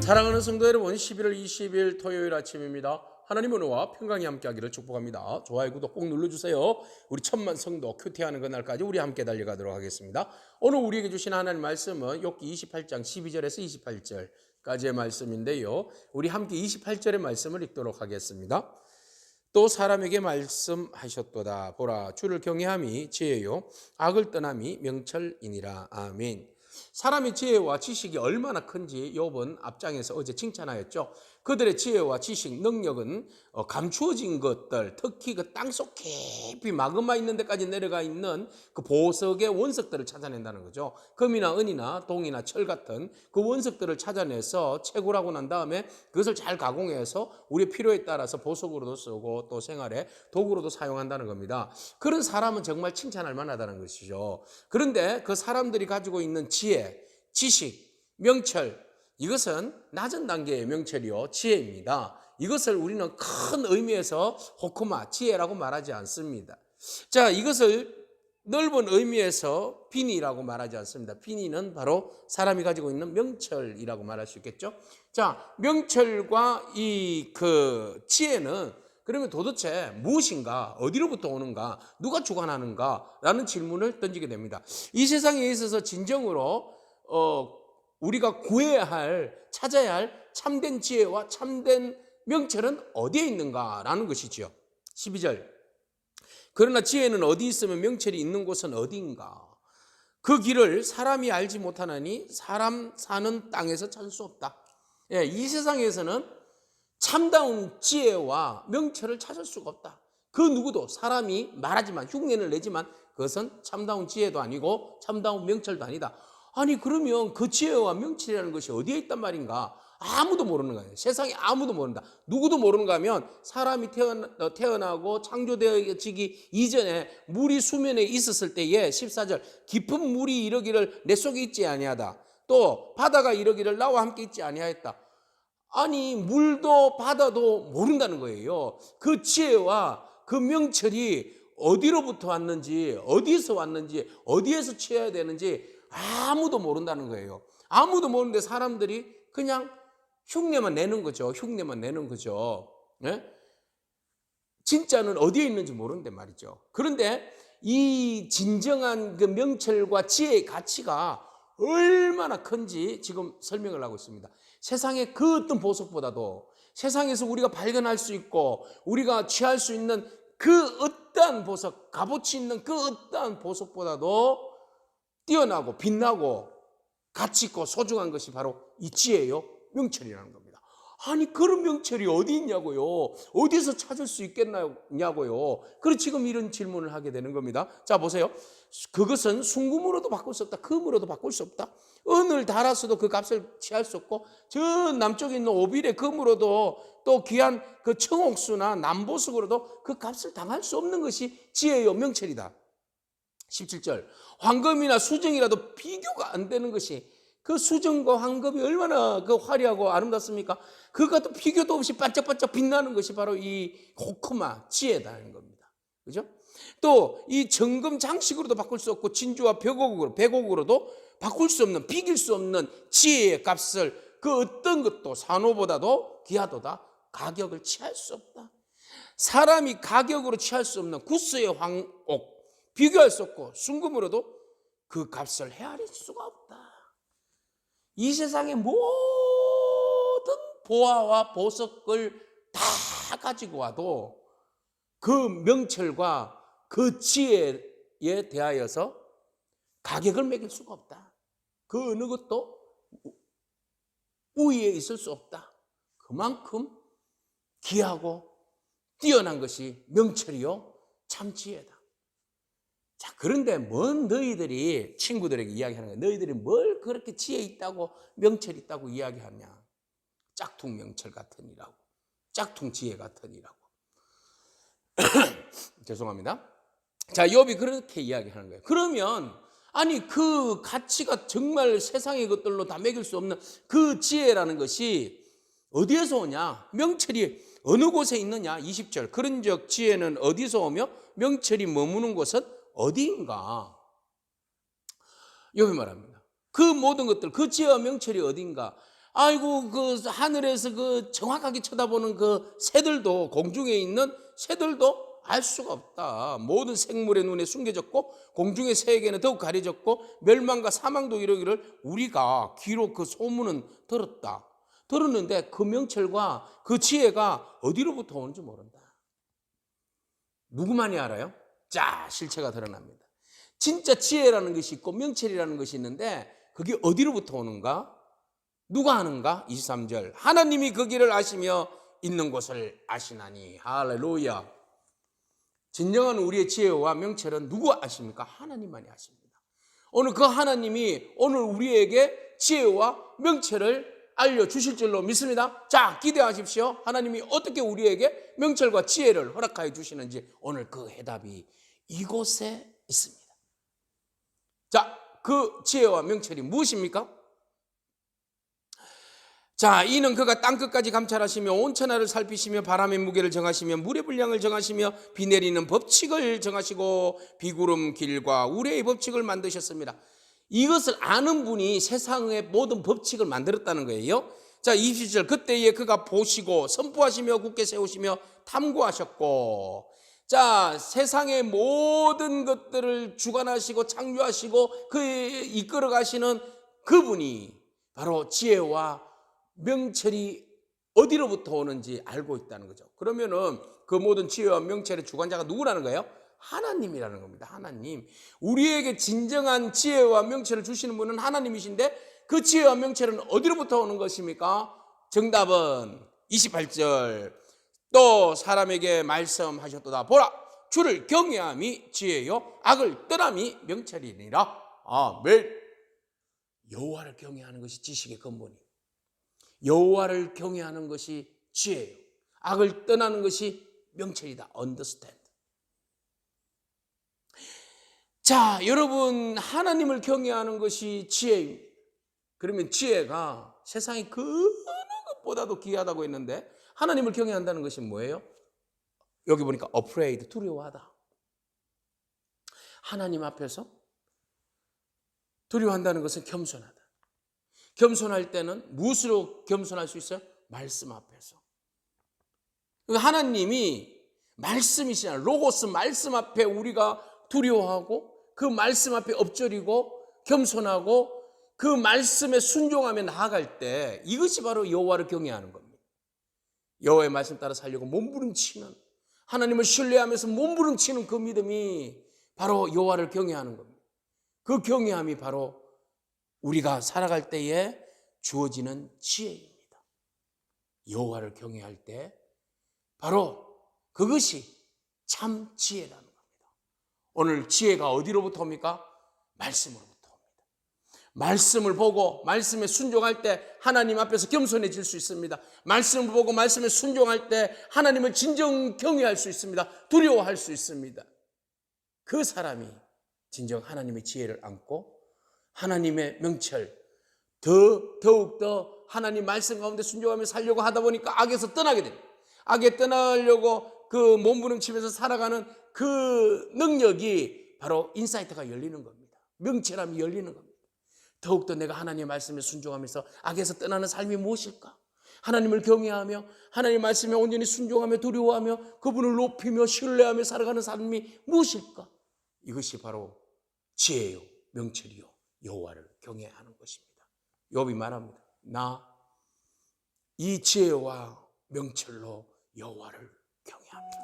사랑하는 성도 여러분, 11월 20일 토요일 아침입니다. 하나님 은혜와 평강이 함께하기를 축복합니다. 좋아요, 구독 꼭 눌러주세요. 우리 1000만 성도 큐티하는 그날까지 우리 함께 달려가도록 하겠습니다. 오늘 우리에게 주신 하나님 말씀은 욥기 28장 12절에서 28절까지의 말씀인데요, 우리 함께 28절의 말씀을 읽도록 하겠습니다. 또 사람에게 말씀하셨도다. 보라, 주를 경외함이 지혜요 악을 떠남이 명철이니라. 아멘. 사람의 지혜와 지식이 얼마나 큰지 욥은 앞장에서 어제 칭찬하였죠. 그들의 지혜와 지식, 능력은 감추어진 것들, 특히 그 땅속 깊이 마그마 있는 데까지 내려가 있는 그 보석의 원석들을 찾아낸다는 거죠. 금이나 은이나 동이나 철 같은 그 원석들을 찾아내서 채굴하고 난 다음에 그것을 잘 가공해서 우리 필요에 따라서 보석으로도 쓰고 또 생활에 도구로도 사용한다는 겁니다. 그런 사람은 정말 칭찬할 만하다는 것이죠. 그런데 그 사람들이 가지고 있는 지혜, 지식, 명철, 이것은 낮은 단계의 명철이요 지혜입니다. 이것을 우리는 큰 의미에서 호크마, 지혜라고 말하지 않습니다. 자, 이것을 넓은 의미에서 비니라고 말하지 않습니다. 비니는 바로 사람이 가지고 있는 명철이라고 말할 수 있겠죠. 자, 명철과 이 지혜는 그러면 도대체 무엇인가, 어디로부터 오는가, 누가 주관하는가 라는 질문을 던지게 됩니다. 이 세상에 있어서 진정으로 우리가 구해야 할, 찾아야 할 참된 지혜와 참된 명철은 어디에 있는가라는 것이지요. 12절. 그러나 지혜는 어디 있으면 명철이 있는 곳은 어디인가? 그 길을 사람이 알지 못하나니 사람 사는 땅에서 찾을 수 없다. 예, 이 세상에서는 참다운 지혜와 명철을 찾을 수가 없다. 그 누구도 사람이 말하지만, 흉내를 내지만 그것은 참다운 지혜도 아니고 참다운 명철도 아니다. 아니, 그러면 그 지혜와 명철이라는 것이 어디에 있단 말인가? 아무도 모르는 거예요. 세상에 아무도 모른다. 누구도 모르는가 하면 사람이 태어나고 창조되어지기 이전에 물이 수면에 있었을 때에 14절 깊은 물이 이러기를 내 속에 있지 아니하다. 또 바다가 이러기를 나와 함께 있지 아니하였다. 아니, 물도 바다도 모른다는 거예요. 그 지혜와 그 명철이 어디로부터 왔는지, 어디에서 왔는지, 어디에서 취해야 되는지 아무도 모른다는 거예요. 아무도 모르는데 사람들이 그냥 흉내만 내는 거죠. 흉내만 내는 거죠. 네? 진짜는 어디에 있는지 모르는데 말이죠. 그런데 이 진정한 그 명철과 지혜의 가치가 얼마나 큰지 지금 설명을 하고 있습니다. 세상의 그 어떤 보석보다도, 세상에서 우리가 발견할 수 있고 우리가 취할 수 있는 그 어떠한 보석, 값어치 있는 그 어떠한 보석보다도 뛰어나고 빛나고 가치 있고 소중한 것이 바로 이 지혜요 명철이라는 겁니다. 아니, 그런 명철이 어디 있냐고요? 어디서 찾을 수 있겠냐고요? 그래서 지금 이런 질문을 하게 되는 겁니다. 자, 보세요. 그것은 순금으로도 바꿀 수 없다. 금으로도 바꿀 수 없다. 은을 달아서도 그 값을 취할 수 없고, 저 남쪽에 있는 오빌의 금으로도 또 귀한 그 청옥수나 남보석으로도 그 값을 당할 수 없는 것이 지혜요 명철이다. 17절. 황금이나 수정이라도 비교가 안 되는 것이, 그 수정과 황금이 얼마나 그 화려하고 아름답습니까? 그것도 비교도 없이 반짝반짝 빛나는 것이 바로 이 호크마, 지혜다는 겁니다. 그죠? 또 이 정금 장식으로도 바꿀 수 없고 진주와 백옥으로도 바꿀 수 없는, 비길 수 없는 지혜의 값을 그 어떤 것도 산호보다도 귀하도다. 가격을 취할 수 없다. 사람이 가격으로 취할 수 없는 구스의 황옥, 비교할 수 없고 순금으로도 그 값을 헤아릴 수가 없다. 이 세상의 모든 보화와 보석을 다 가지고 와도 그 명철과 그 지혜에 대하여서 가격을 매길 수가 없다. 그 어느 것도 우위에 있을 수 없다. 그만큼 귀하고 뛰어난 것이 명철이요 참 지혜다. 자, 그런데 뭔 너희들이 친구들에게 이야기하는 거야? 너희들이 뭘 그렇게 지혜 있다고 명철 있다고 이야기하냐? 짝퉁 명철 같으니라고, 짝퉁 지혜 같으니라고. 죄송합니다. 자, 욥이 그렇게 이야기하는 거예요. 그러면 아니, 그 가치가 정말 세상의 것들로 다 매길 수 없는 그 지혜라는 것이 어디에서 오냐? 명철이 어느 곳에 있느냐? 20절. 그런즉 지혜는 어디서 오며 명철이 머무는 곳은 어디인가? 욥이 말합니다. 그 모든 것들, 그 지혜와 명철이 어디인가? 아이고 그 하늘에서 그 정확하게 쳐다보는 그 새들도, 공중에 있는 새들도 알 수가 없다. 모든 생물의 눈에 숨겨졌고 공중의 새에게는 더욱 가려졌고 멸망과 사망도 이르기를 우리가 귀로 그 소문은 들었는데 그 명철과 그 지혜가 어디로부터 오는지 모른다. 누구만이 알아요? 자, 실체가 드러납니다. 진짜 지혜라는 것이 있고 명철이라는 것이 있는데 그게 어디로부터 오는가? 누가 아는가? 23절, 하나님이 그 길을 아시며 있는 곳을 아시나니. 할렐루야. 진정한 우리의 지혜와 명철은 누가 아십니까? 하나님만이 아십니다. 오늘 그 하나님이 오늘 우리에게 지혜와 명철을 알려주실 줄로 믿습니다. 자, 기대하십시오. 하나님이 어떻게 우리에게 명철과 지혜를 허락하여 주시는지 오늘 그 해답이 이곳에 있습니다. 자, 그 지혜와 명철이 무엇입니까? 자, 이는 그가 땅끝까지 감찰하시며 온 천하를 살피시며 바람의 무게를 정하시며 물의 분량을 정하시며 비 내리는 법칙을 정하시고 비구름 길과 우레의 법칙을 만드셨습니다. 이것을 아는 분이 세상의 모든 법칙을 만들었다는 거예요. 자, 20절, 그때에 그가 보시고 선포하시며 굳게 세우시며 탐구하셨고. 자, 세상의 모든 것들을 주관하시고 창조하시고 그 이끌어 가시는 그분이 바로 지혜와 명철이 어디로부터 오는지 알고 있다는 거죠. 그러면은 그 모든 지혜와 명철의 주관자가 누구라는 거예요? 하나님이라는 겁니다. 하나님. 우리에게 진정한 지혜와 명철을 주시는 분은 하나님이신데 그 지혜와 명철은 어디로부터 오는 것입니까? 정답은 28절. 또 사람에게 말씀하셨도다. 보라, 주를 경외함이 지혜요 악을 떠남이 명철이니라. 아멘. 여호와를 경외하는 것이 지식의 근본이에요. 여호와를 경외하는 것이 지혜예요. 악을 떠나는 것이 명철이다. understand. 자, 여러분, 하나님을 경외하는 것이 지혜입니다. 그러면 지혜가 세상의 그 어느 것보다도 귀하다고 했는데 하나님을 경외한다는 것이 뭐예요? 여기 보니까 afraid, 두려워하다. 하나님 앞에서 두려워한다는 것은 겸손하다. 겸손할 때는 무엇으로 겸손할 수 있어요? 말씀 앞에서. 하나님이 말씀이시잖아요. 로고스 말씀 앞에 우리가 두려워하고 그 말씀 앞에 엎드리고 겸손하고 그 말씀에 순종하며 나아갈 때 이것이 바로 여호와를 경외하는 겁니다. 여호와의 말씀 따라 살려고 몸부림치는, 하나님을 신뢰하면서 몸부림치는 그 믿음이 바로 여호와를 경외하는 겁니다. 그 경외함이 바로 우리가 살아갈 때에 주어지는 지혜입니다. 여호와를 경외할 때 바로 그것이 참 지혜라는 겁니다. 오늘 지혜가 어디로부터 옵니까? 말씀으로부터 옵니다. 말씀을 보고 말씀에 순종할 때 하나님 앞에서 겸손해질 수 있습니다. 말씀을 보고 말씀에 순종할 때 하나님을 진정 경외할 수 있습니다. 두려워할 수 있습니다. 그 사람이 진정 하나님의 지혜를 안고 하나님의 명철, 더욱더 하나님 말씀 가운데 순종하며 살려고 하다 보니까 악에서 떠나게 됩니다. 악에 떠나려고 그 몸부림치면서 살아가는 그 능력이 바로 인사이트가 열리는 겁니다. 명철함이 열리는 겁니다. 더욱더 내가 하나님의 말씀에 순종하면서 악에서 떠나는 삶이 무엇일까? 하나님을 경외하며 하나님의 말씀에 온전히 순종하며 두려워하며 그분을 높이며 신뢰하며 살아가는 삶이 무엇일까? 이것이 바로 지혜요, 명철이요, 여호와를 경외하는 것입니다. 욥이 말합니다. 나 이 지혜와 명철로 여호와를 경외합니다.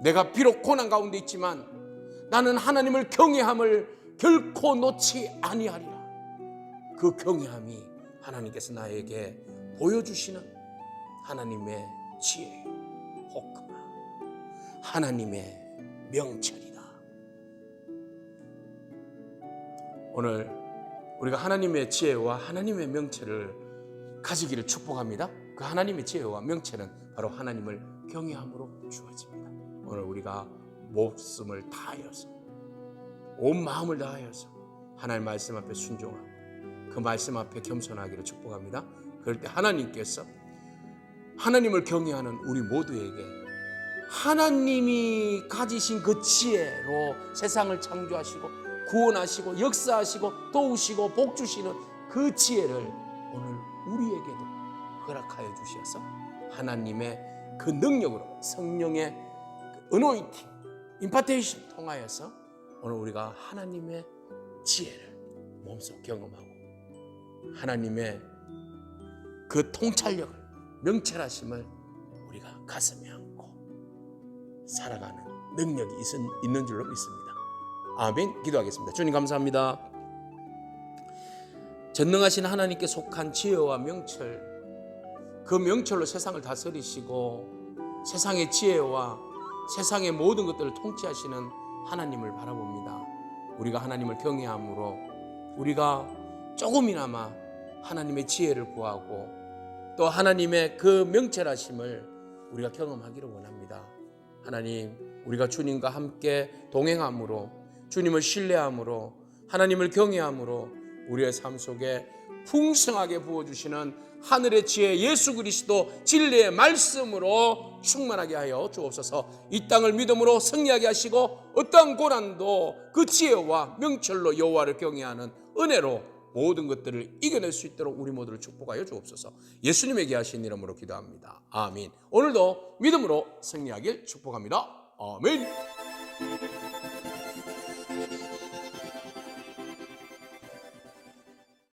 내가 비록 고난 가운데 있지만 나는 하나님을 경외함을 결코 놓지 아니하리라. 그 경외함이 하나님께서 나에게 보여주시는 하나님의 지혜요, 호크마, 하나님의 명철이다. 오늘 우리가 하나님의 지혜와 하나님의 명철을 가지기를 축복합니다. 그 하나님의 지혜와 명철은 바로 하나님을 경외함으로 주어집니다. 오늘 우리가 목숨을 다하여서 온 마음을 다하여서 하나님 말씀 앞에 순종하고 그 말씀 앞에 겸손하기를 축복합니다. 그럴 때 하나님께서 하나님을 경외하는 우리 모두에게 하나님이 가지신 그 지혜로 세상을 창조하시고 구원하시고 역사하시고 도우시고 복주시는 그 지혜를 오늘 우리에게도 허락하여 주셔서 하나님의 그 능력으로 성령의 어노인팅, 임파테이션 통하여서 오늘 우리가 하나님의 지혜를 몸소 경험하고 하나님의 그 통찰력을, 명철하심을 우리가 가슴에 안고 살아가는 능력이 있는 줄로 믿습니다. 아멘. 기도하겠습니다. 주님 감사합니다. 전능하신 하나님께 속한 지혜와 명철, 그 명철로 세상을 다스리시고 세상의 지혜와 세상의 모든 것들을 통치하시는 하나님을 바라봅니다. 우리가 하나님을 경외함으로 우리가 조금이나마 하나님의 지혜를 구하고 또 하나님의 그 명철하심을 우리가 경험하기를 원합니다. 하나님, 우리가 주님과 함께 동행함으로, 주님을 신뢰함으로, 하나님을 경외함으로 우리의 삶 속에 풍성하게 부어주시는 하늘의 지혜 예수 그리스도 진리의 말씀으로 충만하게 하여 주옵소서. 이 땅을 믿음으로 승리하게 하시고 어떠한 고난도 그 지혜와 명철로 여호와를 경외하는 은혜로 모든 것들을 이겨낼 수 있도록 우리 모두를 축복하여 주옵소서. 예수님에게 하신 이름으로 기도합니다. 아멘. 오늘도 믿음으로 승리하길 축복합니다. 아멘.